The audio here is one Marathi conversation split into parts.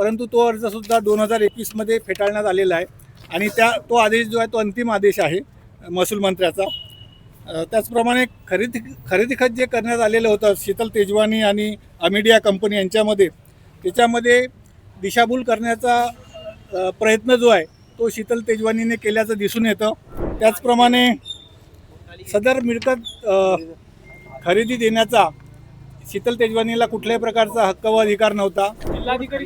परंतु तो अर्जसुद्धा 2021मध्ये फेटाळण्यात आलेला आहे आणि तो आदेश जो आहे तो अंतिम आदेश आहे महसूल मंत्र्याचा। त्याचप्रमाणे खरेदी खत जे करण्यात आलेलं होतं शीतल तेजवानी आणि अमिडिया कंपनी यांच्यामध्ये, त्याच्यामध्ये दिशाभूल करण्याचा प्रयत्न जो आहे तो शीतल तेजवानीने केल्याचं दिसून येतं। त्याचप्रमाणे सदर मिळकत खरेदी देण्याचा शीतल तेजवानीला कुठल्याही प्रकारचा हक्क व अधिकार नव्हता। जिल्हाधिकारी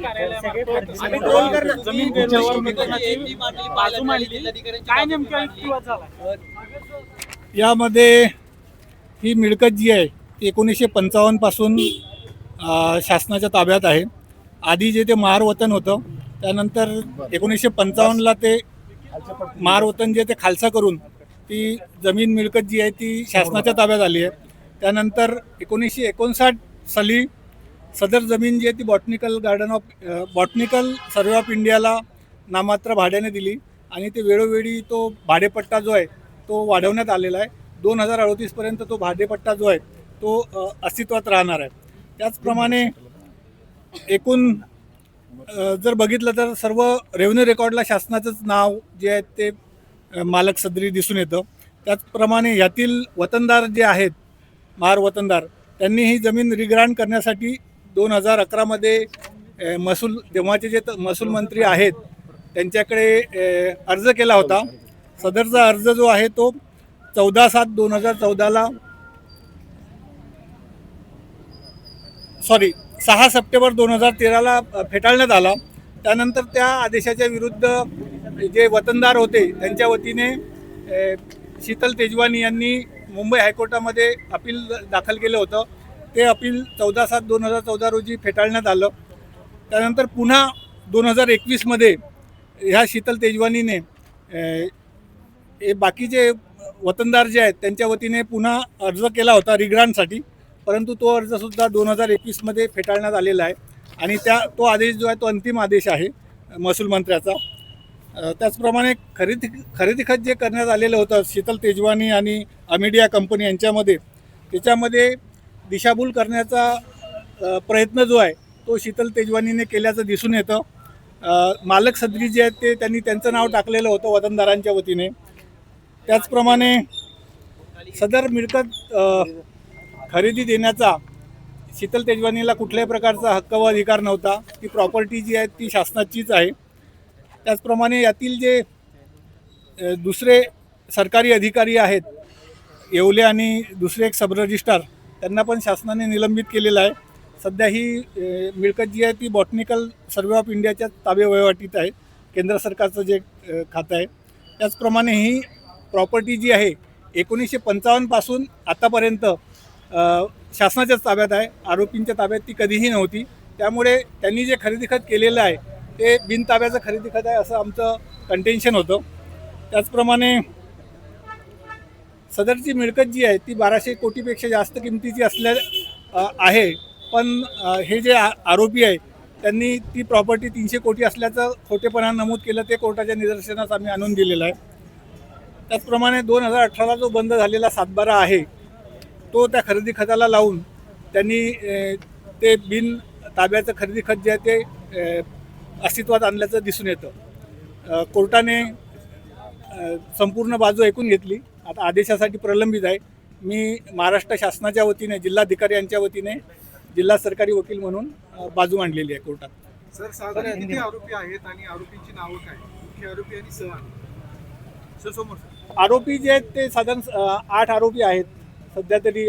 यामध्ये ही मिळकत जी आहे ती 1955 पासून शासनाच्या ताब्यात आहे। आधी जे ते महार वतन होतं, त्यानंतर 1955ला ते महार वतन जे ते खालसा करून ती जमीन मिळकत जी आहे ती शासनाच्या ताब्यात आली आहे। त्यानंतर 1959 साली सदर जमीन जी आहे ती बॉटनिकल सर्वे ऑफ इंडियाला नाममात्र भाड्याने दिली आणि ते वेळोवेळी तो भाडेपट्टा जो आहे तो वाढवण्यात आलेला आहे। 2038 पर्यंत तो भाडेपट्टा जो आहे तो अस्तित्वात राहणार आहे। त्याचप्रमाणे एकूण जर बघितलं तर सर्व रेव्हेन्यू रेकॉर्डला शासनाचंच नाव जे आहे ते मालक सदरी दिसून येतं। त्याचप्रमाणे यातील वतनदार जे आहेत महार वतनदार, त्यांनी ही जमीन रिग्रांट करण्यासाठी 2011मध्ये तेव्हाचे जे महसूल मंत्री आहेत त्यांच्याकडे अर्ज केला होता। सदरचा अर्ज जो आहे तो 6 सप्टेंबर 2013ला फेटाळण्यात आला। त्यानंतर त्या आदेशाच्या विरुद्ध जे वतनदार होते त्यांच्या वतीने शीतल तेजवानी यांनी मुंबई हायकोर्टामध्ये अपील दाखल केलं होतं। ते अपील 14/7/2014 रोजी फेटाळण्यात आलं। त्यानंतर पुन्हा 2021मध्ये ह्या शीतल तेजवानीने बाकीचे वतनदार जे आहेत त्यांच्या वतीने पुन्हा अर्ज केला होता रिग्रांटसाठी, परंतु तो अर्जसुद्धा 2021मध्ये फेटाळण्यात आलेला आहे आणि तो आदेश जो आहे तो अंतिम आदेश आहे महसूल मंत्र्याचा। त्याचप्रमाणे खरेदी खत जे करण्यात आलेलं होतं शीतल तेजवानी आणि अमिडिया कंपनी यांच्यामध्ये, त्याच्यामध्ये दिशाभूल करण्याचा प्रयत्न जो आहे तो शीतल तेजवानीने केल्याचं दिसून येतं। मालक सदरी जे आहेत त्यांनी त्यांचं नाव टाकलेलं होतं वतनदारांच्या वतीने। त्याचप्रमाणे सदर मिळकत खरेदी देण्याचा शीतल तेजवानीला कुठल्याही प्रकारचा हक्क व अधिकार नव्हता। ती प्रॉपर्टी जी आहे ती शासनाचीच आहे। त्याचप्रमाणे यातील जे दुसरे सरकारी अधिकारी आहेत येवले आणि दुसरे एक सब रजिस्ट्रार, त्यांना पण शासनाने निलंबित केलेलं आहे। सध्या ही मिळकत जी आहे ती बॉटनिकल सर्वे ऑफ इंडियाच्या ताब्यावहीवाटीत आहे, केंद्र सरकारचं जे खातं आहे। त्याचप्रमाणे ही प्रॉपर्टी जी आहे 1955 पासून आतापर्यंत शासनाच्याच ताब्यात आहे, आरोपींच्या ताब्यात ती कधीही नव्हती। त्यामुळे त्यांनी जे खरेदी खत केलेलं आहे ते बिनताब्याचं खरेदी खत आहे असं आमचं कंटेन्शन होतं। त्याचप्रमाणे सदरची मिळकत जी आहे ती 1200 कोटीपेक्षा जास्त किमतीची आहे, पण हे जे आरोपी आहे त्यांनी ती प्रॉपर्टी 300 कोटी असल्याचं खोटेपणा नमूद केलं, ते कोर्टाच्या निदर्शनास आम्ही आणून दिलेलं आहे। त्याचप्रमाणे 2018ला जो बंद झालेला 7/12 आहे तो त्या खरेदी खताला लावून त्यांनी ते बिन ताब्याचं खरेदी खत जे आहे ते अस्तित्वात आणल्याचं दिसून येतं। कोर्टाने संपूर्ण बाजू ऐकून घेतली, आता आदेशासाठी प्रलंबित आहे। मी महाराष्ट्र शासनाच्या वतीने जिल्हाधिकारी यांच्या वतीने जिल्हा सरकारी वकील म्हणून बाजू मांडलेली आहे कोर्टात। सर, साधारण किती आरोपी आहेत आणि आरोपींची नावं काय? मुख्य आरोपी आणि सर समोर आरोपी जे आहेत ते साधारण 8 आरोपी आहेत सध्या तरी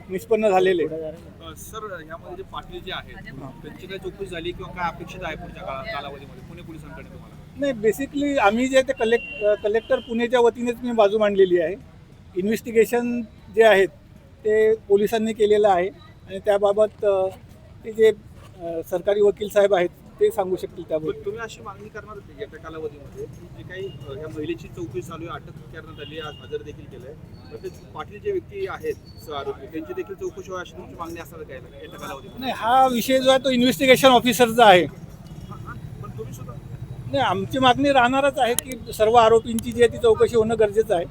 निष्पन्न झालेले। सर, यामध्ये जे पाटील जे आहेत त्यांची काय चौकशी झाली किंवा काय अपेक्षित आहे पुढच्या कालावधीमध्ये पुणे पोलिसांकडे तुम्हाला? नाही, बेसिकली आम्ही जे ते कलेक्टर पुणेच्या वतीनेच मी बाजू मांडलेली आहे। इन्व्हेस्टिगेशन जे आहेत ते पोलिसांनी केलेलं आहे आणि त्याबाबत ते जे सरकारी वकील साहेब आहेत ते सांगू शकतील त्याबद्दल। तुम्ही अशी मागणी करणार होती या कालावधीमध्ये जे काही या महिलेची चौकशी चालू आहे, अटक करण्यात आली, आज हजर देखील केलं आहे, तर ते पाटील जे व्यक्ती आहेत आरोपी त्यांची देखील चौकशी व्हावी अशी तुमची मागणी असणार काय या कालावधीमध्ये? नाही, हा विषय जो आहे तो इन्व्हेस्टिगेशन ऑफिसरचा आहे। पण तुम्ही सुद्धा नाही, आमची मागणी राहणारच आहे की सर्व आरोपींची जी आहे ती चौकशी होणं गरजेचं आहे।